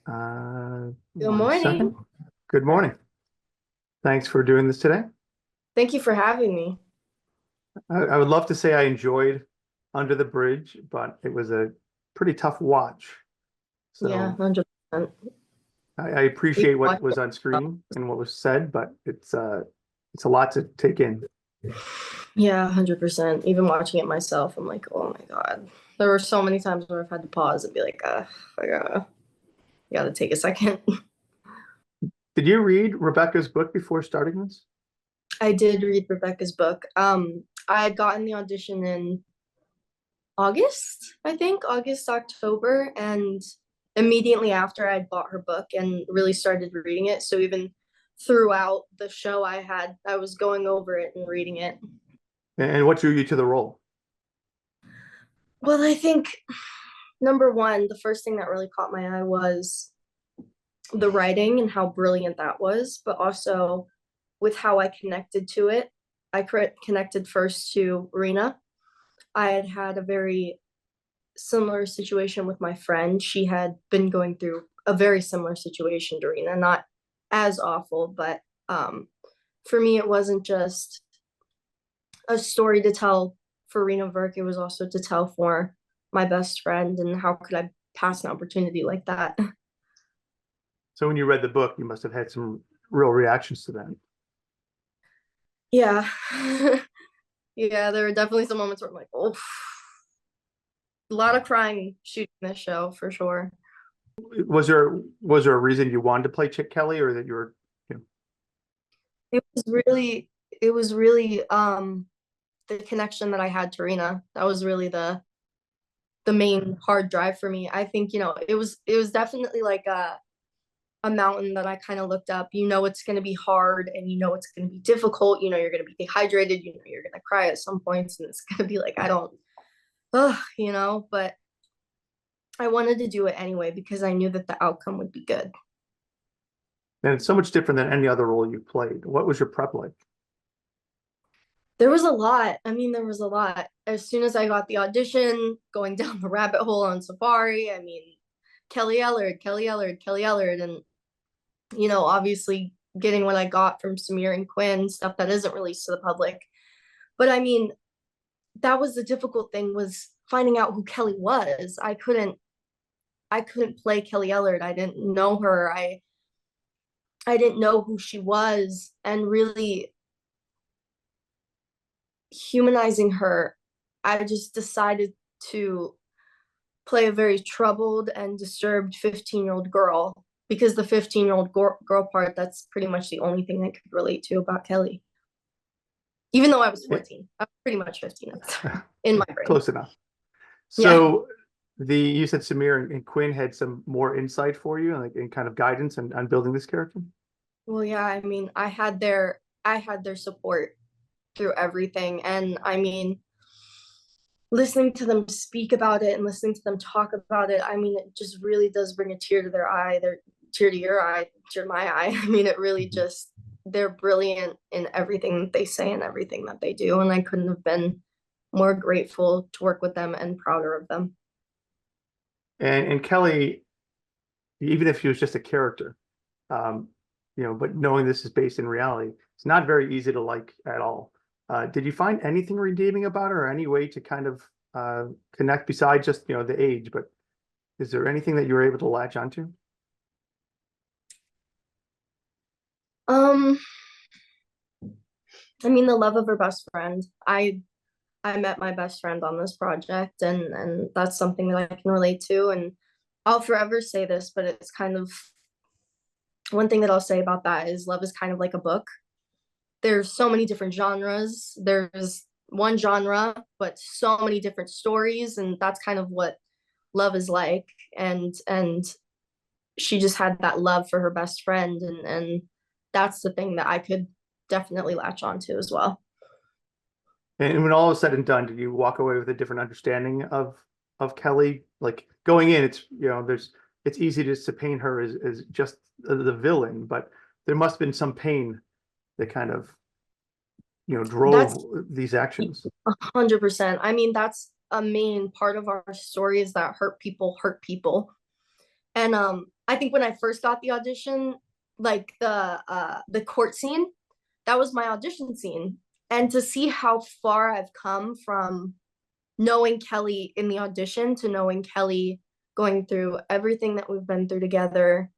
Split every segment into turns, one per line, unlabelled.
Good
One second.
morning.
Good morning. Thanks for doing this today.
Thank you for having me.
I would love to say I enjoyed Under the Bridge, but it was a pretty tough watch.
Yeah,
So
100%.
I
We
appreciate what
watched
was
it.
on screen and what was said, but it's a lot to take in.
Yeah, 100%. Even watching it myself, I'm like, oh my God. There were so many times where I've had to pause and be like, I gotta take a second.
Did you read Rebecca's book before starting this?
I did read Rebecca's book. I had gotten the audition in August, I think, August, October, and immediately after I'd bought her book and really started reading it. So even throughout the show I was going over it and reading it.
And what drew you to the role?
Well, I think number one, the first thing that really caught my eye was the writing and how brilliant that was, but also with how I connected to it. I connected first to Rena. I had had a very similar situation with my friend. She had been going through a very similar situation to Rena, not as awful, but for me, it wasn't just a story to tell for Rena Verk. It was also to tell for my best friend, and how could I pass an opportunity like that?
So when you read the book, you must have had some real reactions to that.
Yeah. Yeah, there were definitely some moments where I'm like, oh, a lot of crying shooting this show for sure.
Was there a reason you wanted to play Chick Kelly, or that you were, you know,
It was really, it was really the connection that I had to Rena. That was really the main hard drive for me. I think, it was definitely like a mountain that I kind of looked up. You know it's gonna be hard and you know it's gonna be difficult. You know you're gonna be dehydrated, you know you're gonna cry at some points, and it's gonna be like I don't but I wanted to do it anyway because I knew that the outcome would be good.
and it's so much different than any other role you played. What was your prep like?
There was a lot. I mean, there was a lot. As soon as I got the audition, going down the rabbit hole on Safari, I mean, Kelly Ellard, Kelly Ellard, Kelly Ellard, and obviously getting what I got from Samir and Quinn, stuff that isn't released to the public. But I mean, that was the difficult thing, was finding out who Kelly was. I couldn't play Kelly Ellard. I didn't know her. I didn't know who she was, and really humanizing her, I just decided to play a very troubled and disturbed 15-year-old girl, because the 15-year-old girl part, that's pretty much the only thing I could relate to about Kelly. Even though I was
It,
14, I was pretty much 15 at the time in my brain.
close enough.
Yeah.
So you said Samir and Quinn had some more insight for you, like in kind of guidance on building this character.
Well, yeah, I mean, I had their support through everything. And I mean, listening to them speak about it and listening to them talk about it, I mean, it just really does bring a tear to their eye, their tear to your eye, tear to my eye. I mean, it really
Mhm.
just, they're brilliant in everything that they say and everything that they do. And I couldn't have been more grateful to work with them and prouder of them.
And Kelly, even if she was just a character, um, but knowing this is based in reality, it's not very easy to like at all. Did you find anything redeeming about her, or any way to kind of connect besides just the age? But is there anything that you were able to latch onto?
Um, I mean, the love of her best friend. I met my best friend on this project, and that's something that I can relate to. And I'll forever say this, but it's kind of one thing that I'll say about that is love is kind of like a book. There's so many different genres. There's one genre, but so many different stories, and that's kind of what love is like. And she just had that love for her best friend, and that's the thing that I could definitely latch onto as well.
And when all is said and done, did you walk away with a different understanding of Kelly? Like going in, it's easy just to paint her as just the villain, but there must have been some pain that kind of
That's
drove these actions.
100%. I mean, that's a main part of our story, is that hurt people hurt people. And I think when I first got the audition, like the court scene, that was my audition scene. And to see how far I've come from knowing Kelly in the audition to knowing Kelly going through everything that we've been through together,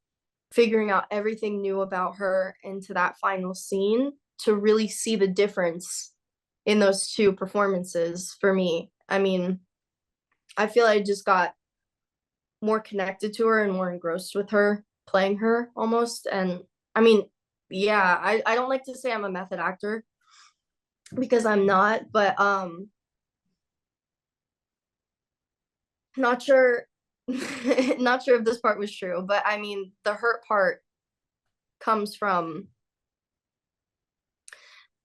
figuring out everything new about her into that final scene, to really see the difference in those two performances for me. I mean, I feel I just got more connected to her and more engrossed with her, playing her almost. And I mean, yeah, I don't like to say I'm a method actor because I'm not, but not sure not sure if this part was true, but I mean the hurt part comes from,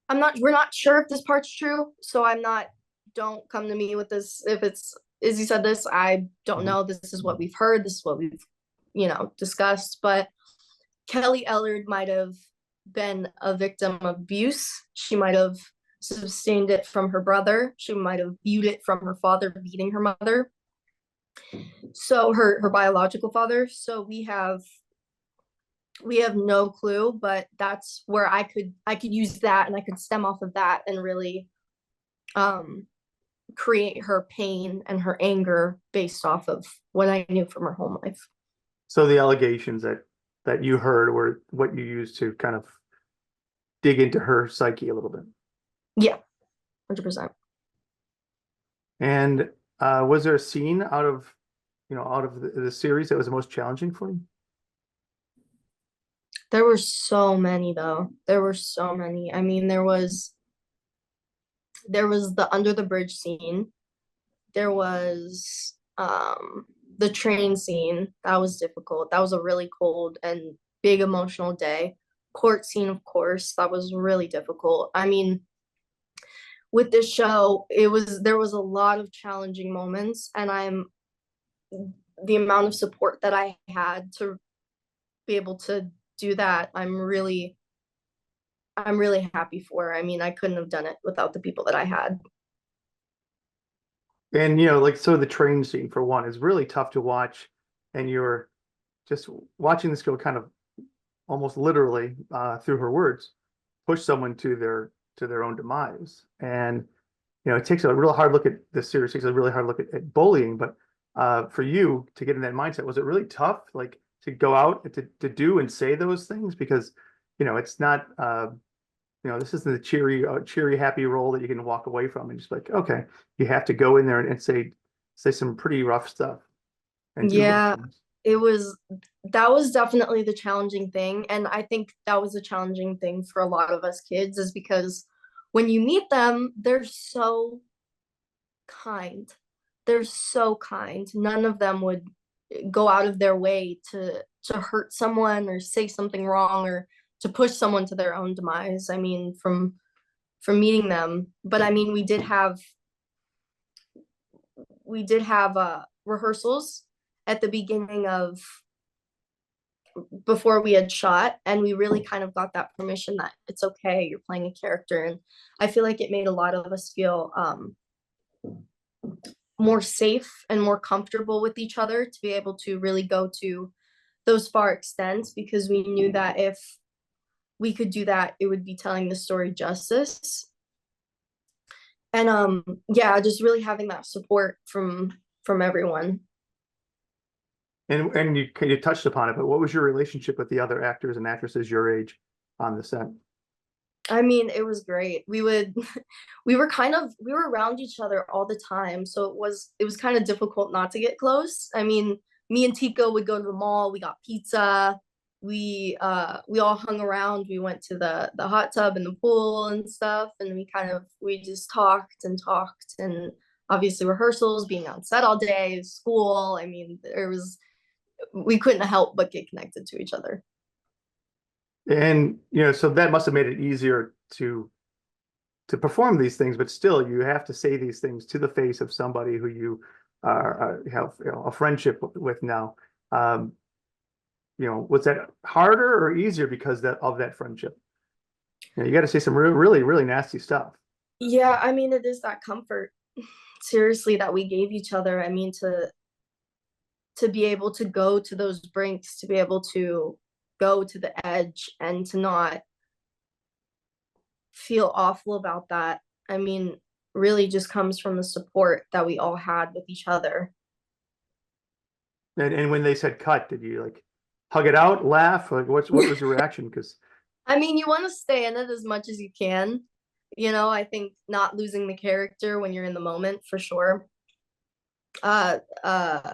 we're not sure if this part's true, so I'm not, don't come to me with this if it's Izzy said this. I don't
Mhm.
know. This is what we've heard, this is what we've, discussed, but Kelly Ellard might have been a victim of abuse. She might have sustained it from her brother. She might have viewed it from her father beating her mother. So her biological father. So we have no clue, but that's where I could use that, and I could stem off of that and really um create her pain and her anger based off of what I knew from her home life.
So the allegations that you heard were what you used to kind of dig into her psyche a little bit.
Yeah, 100%.
And was there a scene out of the series that was the most challenging for you?
There were so many though. There were so many. I mean, there was the under the bridge scene. There was the train scene. That was difficult. That was a really cold and big emotional day. Court scene, of course, that was really difficult. I mean, with this show, there was a lot of challenging moments, and the amount of support that I had to be able to do that, I'm really happy for. I mean, I couldn't have done it without the people that I had.
And like so the train scene for one is really tough to watch, and you're just watching this girl kind of almost literally through her words push someone to their own demise. And it takes a real hard look at this series, takes a really hard look at bullying. But for you to get in that mindset, was it really tough, like to go out and to do and say those things? Because it's not this isn't the cheery, happy role that you can walk away from and just like, okay, you have to go in there and say some pretty rough stuff and do rough
Yeah,
things.
that was definitely the challenging thing. And I think that was a challenging thing for a lot of us kids, is because when you meet them, they're so kind. They're so kind. None of them would go out of their way to hurt someone or say something wrong or to push someone to their own demise. I mean, from meeting them. But I mean, we did have rehearsals at the beginning of, before we had shot, and we really kind of got that permission that it's okay, you're playing a character. And I feel like it made a lot of us feel more safe and more comfortable with each other to be able to really go to those far extents, because we knew that if we could do that, it would be telling the story justice. And yeah, just really having that support from everyone.
And you touched upon it, but what was your relationship with the other actors and actresses your age on the set?
I mean, it was great. We were around each other all the time, so it was kind of difficult not to get close. I mean, me and Tico would go to the mall, we got pizza, we all hung around, we went to the hot tub and the pool and stuff, and we just talked and talked. And obviously rehearsals, being on set all day, school, I mean, we couldn't help but get connected to each other.
And so that must have made it easier to perform these things, but still, you have to say these things to the face of somebody who you have a friendship with now. Um, was that harder or easier because of that friendship? You got to say some really, really nasty stuff.
Yeah, I mean, it is that comfort, seriously, that we gave each other. I mean, to to be able to go to those brinks, to be able to go to the edge and to not feel awful about that. I mean, really just comes from the support that we all had with each other.
And when they said cut, did you like hug it out, laugh? Like what was your reaction? Because
I mean, you want to stay in it as much as you can. You know, I think not losing the character when you're in the moment for sure. Uh uh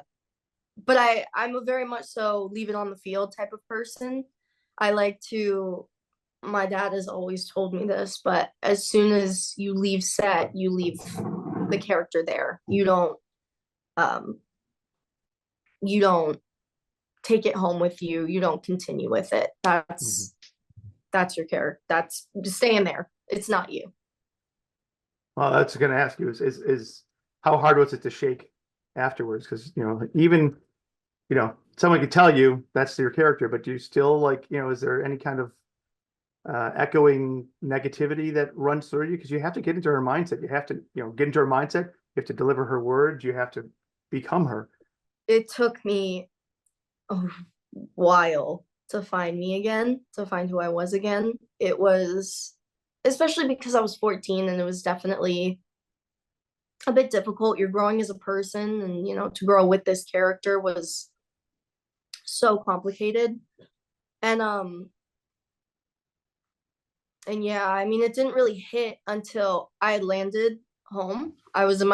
but I'm a very much so leave it on the field type of person. I like to My dad has always told me this, but as soon as you leave set, you leave the character there. Um you don't take it home with you. You don't continue with it.
Mhm.
That's your character. That's just staying there. It's not you.
Well, that's going to ask you is how hard was it to shake afterwards? Because even someone could tell you that's your character, but do you still like is there any kind of echoing negativity that runs through you? Because you have to get into her mindset. You have to get into her mindset. You have to deliver her words. You have to become her.
It took me a while to find me again, to find who I was again. It was, especially because I was 14, and it was definitely a bit difficult. You're growing as a person, and to grow with this character was so complicated. And and yeah, I mean, it didn't really hit until I landed home. I was in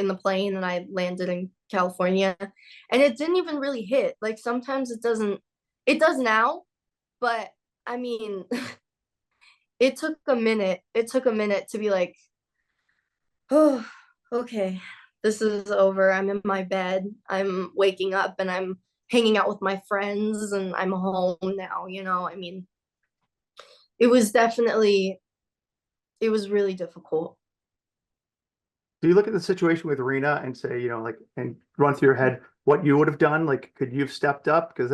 the plane, and I landed in California, and it didn't even really hit. Like sometimes it doesn't. It does now, but I mean, it took a minute. It took a minute to be like, oh, okay, this is over. I'm in my bed. I'm waking up, and I'm hanging out with my friends, and I'm home now. I mean, it was definitely, it was really difficult.
Do you look at the situation with Rena and say, like, and run through your head what you would have done? Like, could you have stepped up? Because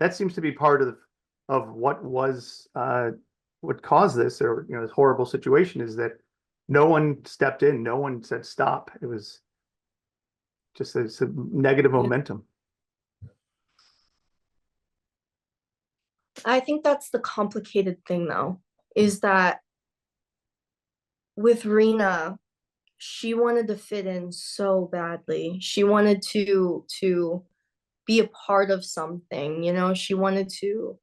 that seems to be part of what was what caused this, or this horrible situation, is that no one stepped in, no one said stop. It was just a negative
Yeah.
momentum.
I think that's the complicated thing, though, is that with Rena, she wanted to fit in so badly. She wanted to be a part of something, she wanted to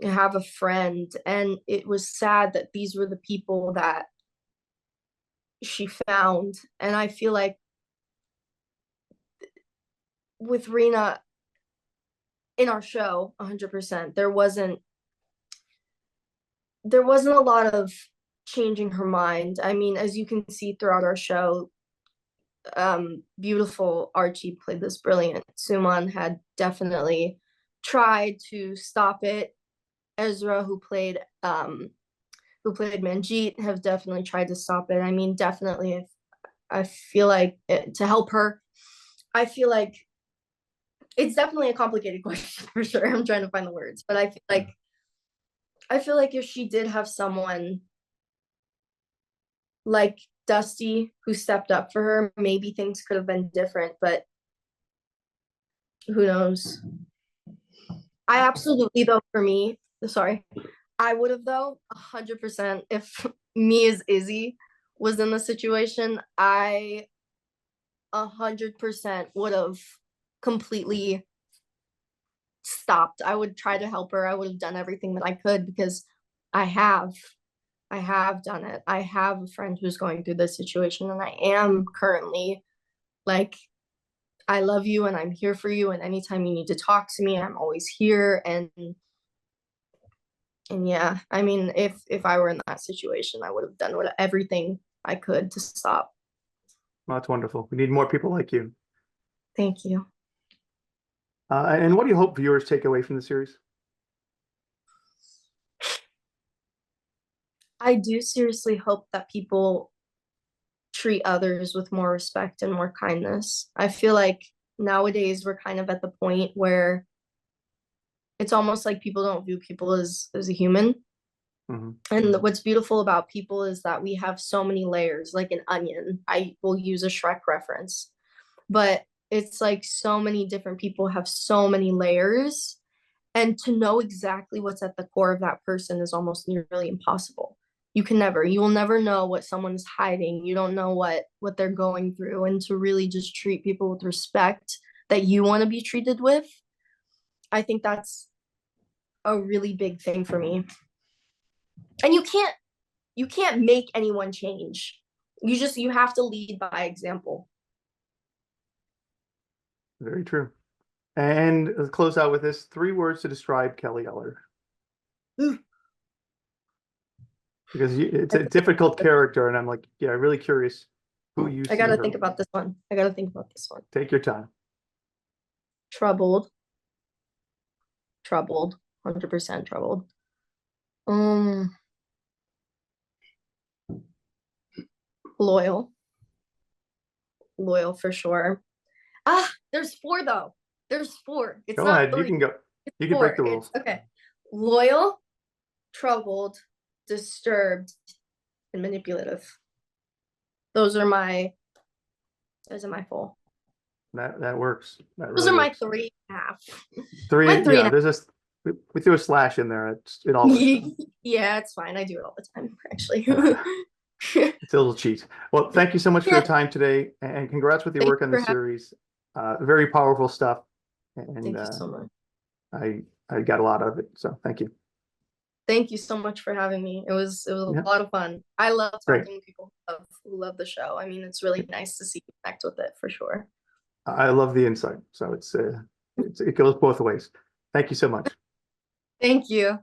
have a friend, and it was sad that these were the people that she found. And I feel like with Rena in our show, 100%, there wasn't a lot of changing her mind. I mean, as you can see throughout our show, beautiful Archie played this brilliant. Suman had definitely tried to stop it. Ezra, who played Manjeet, have definitely tried to stop it. I mean, definitely, if I feel like to help her, I feel like it's definitely a complicated question for sure. I'm trying to find the words, but I feel like if she did have someone like Dusty who stepped up for her, maybe things could have been different, but who knows? I absolutely, though, for me, sorry, I would have, though, 100%, if me as Izzy was in the situation, I 100% would have completely stopped. I would try to help her. I would have done everything that I could, because I have. I have done it. I have a friend who's going through this situation, and I am currently like, I love you, and I'm here for you, and anytime you need to talk to me, I'm always here. And yeah, I mean, if I were in that situation, I would have done everything I could to stop.
Well, that's wonderful. We need more people like you.
Thank you.
And what do you hope viewers take away from the series?
I do seriously hope that people treat others with more respect and more kindness. I feel like nowadays we're kind of at the point where it's almost like people don't view people as a human.
Mhm.
And what's beautiful about people is that we have so many layers, like an onion. I will use a Shrek reference, but It's like so many different people have so many layers, and to know exactly what's at the core of that person is almost nearly impossible. You will never know what someone is hiding. You don't know what they're going through, and to really just treat people with respect that you want to be treated with, I think that's a really big thing for me. And you can't make anyone change. You have to lead by example.
Very true. And let's close out with this: 3 words to describe Kelly Ellard. Because it's a difficult character, and I'm like, yeah, really curious who you
I
see
gotta
her.
think about this one. I gotta think about this one.
Take your time.
Troubled. Troubled. 100% troubled. Um, Loyal. Loyal for sure. Ah, there's four though. There's four. It's
Go
not
ahead. You
three.
can go.
It's
You can break
four.
the
It's
rules.
okay. Loyal, troubled, disturbed, and manipulative. Those are my those are my full.
That works. That
Those
really
are my
works.
3.5.
Three.
My three
Yeah.
and
There's a. We threw a slash in there. It
a
all works.
half. Yeah, it's fine. I do it all the time, actually.
It's a little cheat. Well, thank you so much for your
Yeah,
time today, and congrats with your
thank
work
you
on the
for having
series. Very powerful stuff, and
thank you so much.
I got a lot out of it. So thank you.
Thank you so much for having me. It was
Yeah,
a lot of fun. I love
great.
talking to people who love the show. I mean, it's really nice to see you connect with it for sure.
I love the insight. So it goes both ways. Thank you so much.
Thank you.